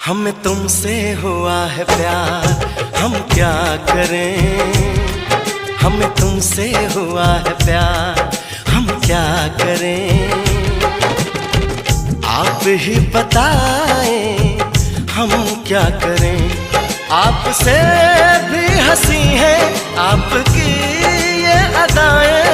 हमें तुमसे हुआ है प्यार, हम क्या करें। हमें तुमसे हुआ है प्यार, हम क्या करें। आप ही बताएं हम क्या करें। आपसे भी हंसी है आपकी ये अदाएं,